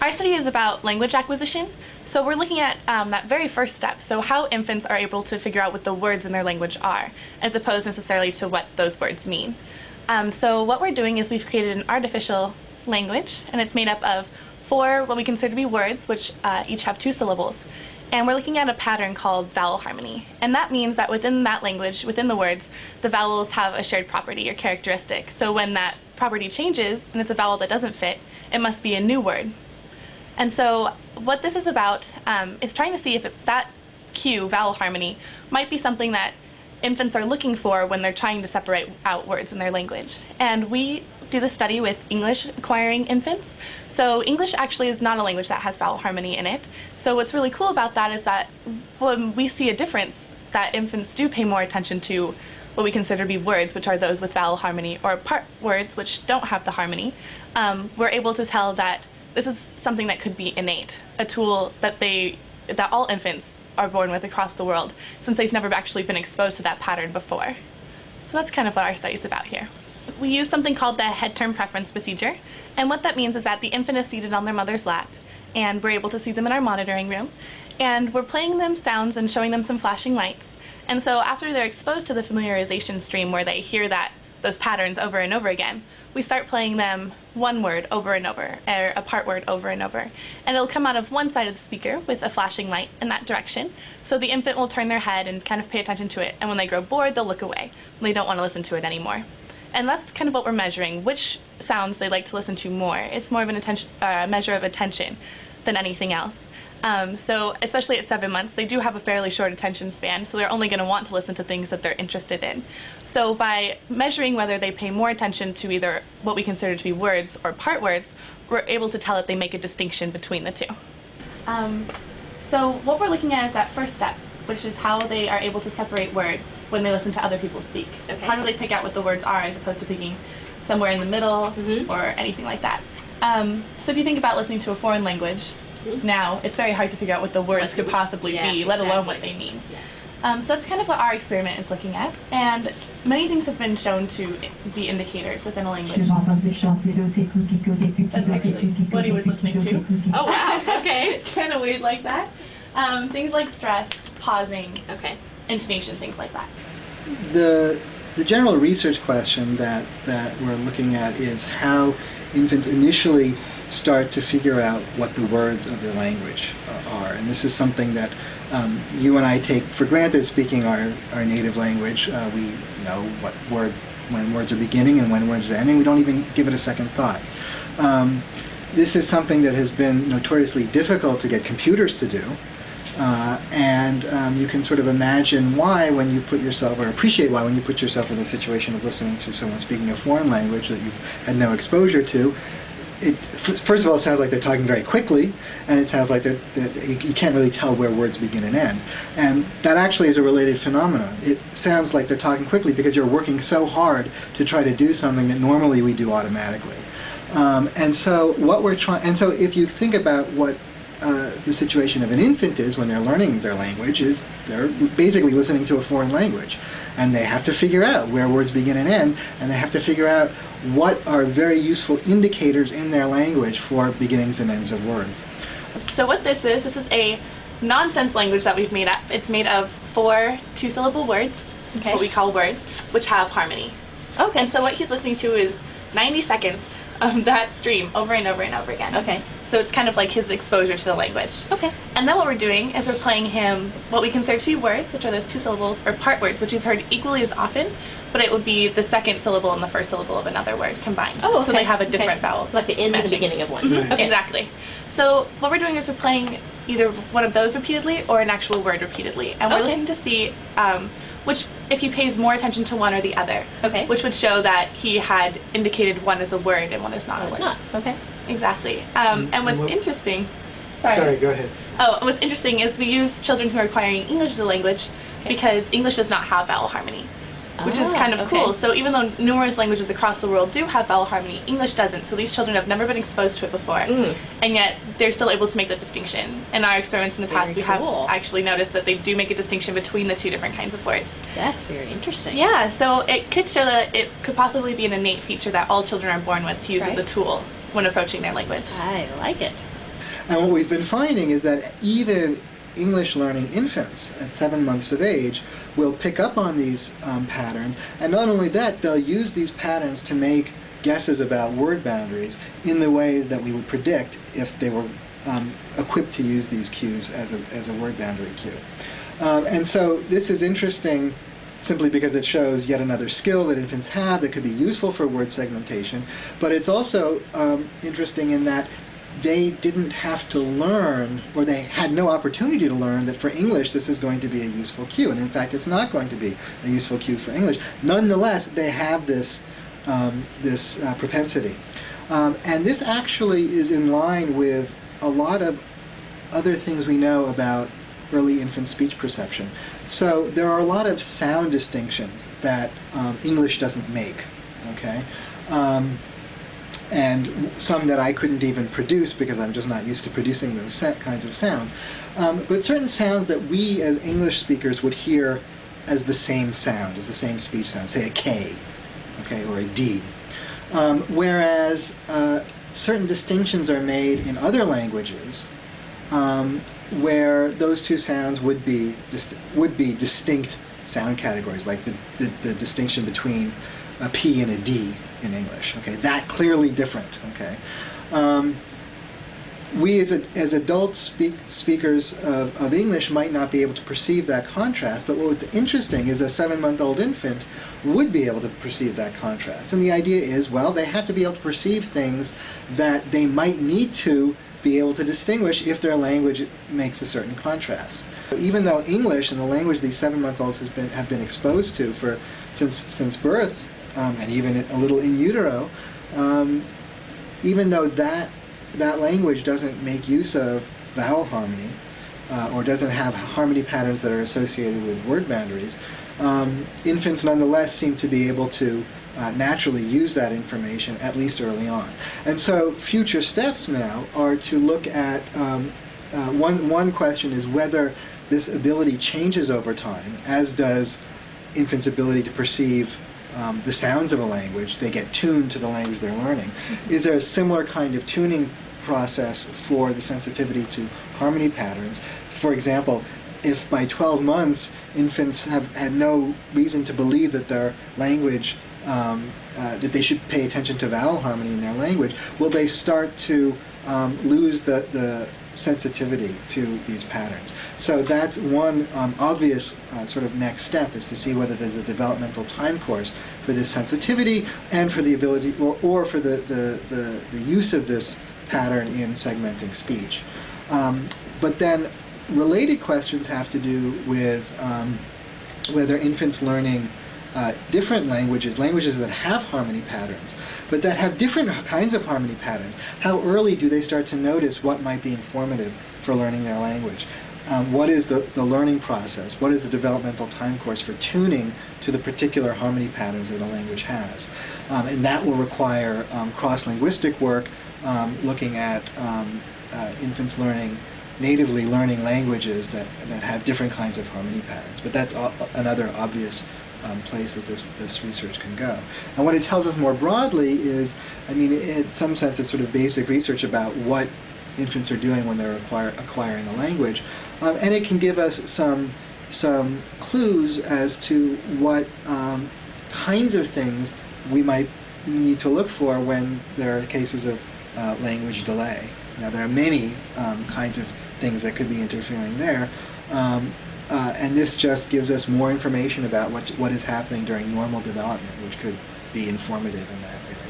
Our study is about language acquisition. So we're looking at that very first step, so how infants are able to figure out what the words in their language are, as opposed necessarily to what those words mean. So what we're doing is we've created an artificial language, and it's made up of 4 what we consider to be words, which each have 2 syllables. And we're looking at a pattern called vowel harmony. And that means that within that language, within the words, the vowels have a shared property or characteristic. So when that property changes and it's a vowel that doesn't fit, it must be a new word. And so what this is about is trying to see if that cue, vowel harmony, might be something that infants are looking for when they're trying to separate out words in their language. And we do the study with English acquiring infants. So English actually is not a language that has vowel harmony in it. So what's really cool about that is that when we see a difference, that infants do pay more attention to what we consider to be words, which are those with vowel harmony, or part words which don't have the harmony. We're able to tell that this is something that could be innate, a tool that all infants are born with across the world, since they've never actually been exposed to that pattern before. So that's kind of what our study is about here. We use something called the head-turn preference procedure, and what that means is that the infant is seated on their mother's lap, and we're able to see them in our monitoring room, and we're playing them sounds and showing them some flashing lights. And so after they're exposed to the familiarization stream where they hear those patterns over and over again, we start playing them one word over and over, or a part word over and over. And it'll come out of one side of the speaker with a flashing light in that direction. So the infant will turn their head and kind of pay attention to it. And when they grow bored, they'll look away. They don't want to listen to it anymore. And that's kind of what we're measuring, which sounds they like to listen to more. It's more of a measure of attention than anything else. So especially at 7 months, they do have a fairly short attention span, so they're only going to want to listen to things that they're interested in. So by measuring whether they pay more attention to either what we consider to be words or part words, we're able to tell that they make a distinction between the 2. So what we're looking at is that first step, which is how they are able to separate words when they listen to other people speak. Okay. How do they pick out what the words are as opposed to picking somewhere in the middle or anything like that. So if you think about listening to a foreign language, now it's very hard to figure out what the words could possibly be, let alone what they mean. So that's kind of what our experiment is looking at, and many things have been shown to be indicators within a language. That's actually what he was listening to. Oh wow, okay. Kind of weird like that. Things like stress, pausing, intonation, things like that. The general research question that we're looking at is how infants initially start to figure out what the words of their language are. And this is something that you and I take for granted speaking our native language. We know when words are beginning and when words are ending. We don't even give it a second thought. This is something that has been notoriously difficult to get computers to do. And you can sort of imagine why when you put yourself, or appreciate why when you put yourself in a situation of listening to someone speaking a foreign language that you've had no exposure to. It, first of all, it sounds like they're talking very quickly, and it sounds like you can't really tell where words begin and end. And that actually is a related phenomenon. It sounds like they're talking quickly because you're working so hard to try to do something that normally we do automatically. And so if you think about what the situation of an infant is when they're learning their language, is they're basically listening to a foreign language, and they have to figure out where words begin and end, and they have to figure out what are very useful indicators in their language for beginnings and ends of words. So what this is a nonsense language that we've made up. It's made of 4 two-syllable words, what we call words, which have harmony. Okay. And so what he's listening to is 90 seconds of that stream over and over and over again. Okay. So it's kind of like his exposure to the language. Okay. And then what we're doing is we're playing him what we consider to be words, which are those 2 syllables, or part words, which is heard equally as often, but it would be the second syllable and the first syllable of another word combined. Oh, okay. So they have a different vowel. Like the end and the beginning of one. Mm-hmm. Okay. Exactly. So what we're doing is we're playing either one of those repeatedly or an actual word repeatedly. And we're listening to see which, if he pays more attention to one or the other, which would show that he had indicated one as a word and one is not a word. It's not. Okay. Exactly. And what's interesting... Sorry, go ahead. Oh, what's interesting is we use children who are acquiring English as a language because English does not have vowel harmony, which is kind of cool. So even though numerous languages across the world do have vowel harmony, English doesn't. So these children have never been exposed to it before, and yet they're still able to make that distinction. In our experiments in the past, we have actually noticed that they do make a distinction between the 2 different kinds of words. That's very interesting. Yeah, so it could show that it could possibly be an innate feature that all children are born with to use as a tool when approaching their language. I like it. And what we've been finding is that even English learning infants at 7 months of age will pick up on these patterns, and not only that, they'll use these patterns to make guesses about word boundaries in the ways that we would predict if they were equipped to use these cues as a word boundary cue. And so this is interesting simply because it shows yet another skill that infants have that could be useful for word segmentation, but it's also interesting in that they didn't have to learn, or they had no opportunity to learn, that for English this is going to be a useful cue. And in fact, it's not going to be a useful cue for English. Nonetheless, they have this propensity. And this actually is in line with a lot of other things we know about early infant speech perception. So there are a lot of sound distinctions that English doesn't make, okay? And some that I couldn't even produce because I'm just not used to producing those kinds of sounds. But certain sounds that we as English speakers would hear as the same sound, as the same speech sound, say a K, okay, or a D. Whereas certain distinctions are made in other languages where those two sounds would be distinct sound categories, like the distinction between a P and a D in English. Okay, that clearly different. Okay, we as adult speakers of English might not be able to perceive that contrast, but what's interesting is a 7-month-old infant would be able to perceive that contrast. And the idea is, well, they have to be able to perceive things that they might need to be able to distinguish if their language makes a certain contrast. Even though English and the language these 7-month-olds have been exposed to since birth, and even a little in utero, even though that language doesn't make use of vowel harmony, or doesn't have harmony patterns that are associated with word boundaries, infants nonetheless seem to be able to naturally use that information, at least early on. And so future steps now are to look at, one question is whether this ability changes over time, as does infants' ability to perceive the sounds of a language. They get tuned to the language they're learning. Is there a similar kind of tuning process for the sensitivity to harmony patterns? For example, if by 12 months infants have had no reason to believe that their language, that they should pay attention to vowel harmony in their language, will they start to lose the sensitivity to these patterns? So that's one obvious sort of next step, is to see whether there's a developmental time course for this sensitivity and for the ability, or for the use of this pattern in segmenting speech. But then related questions have to do with whether infants learning different languages that have harmony patterns, but that have different kinds of harmony patterns. How early do they start to notice what might be informative for learning their language? What is the learning process? What is the developmental time course for tuning to the particular harmony patterns that a language has? And that will require cross-linguistic work, looking at infants natively learning languages that have different kinds of harmony patterns. But that's another obvious place that this research can go. And what it tells us more broadly is, I mean, in some sense, it's sort of basic research about what infants are doing when they're acquiring a language, and it can give us some clues as to what kinds of things we might need to look for when there are cases of language delay. Now, there are many kinds of things that could be interfering there. And this just gives us more information about what is happening during normal development, which could be informative in that area.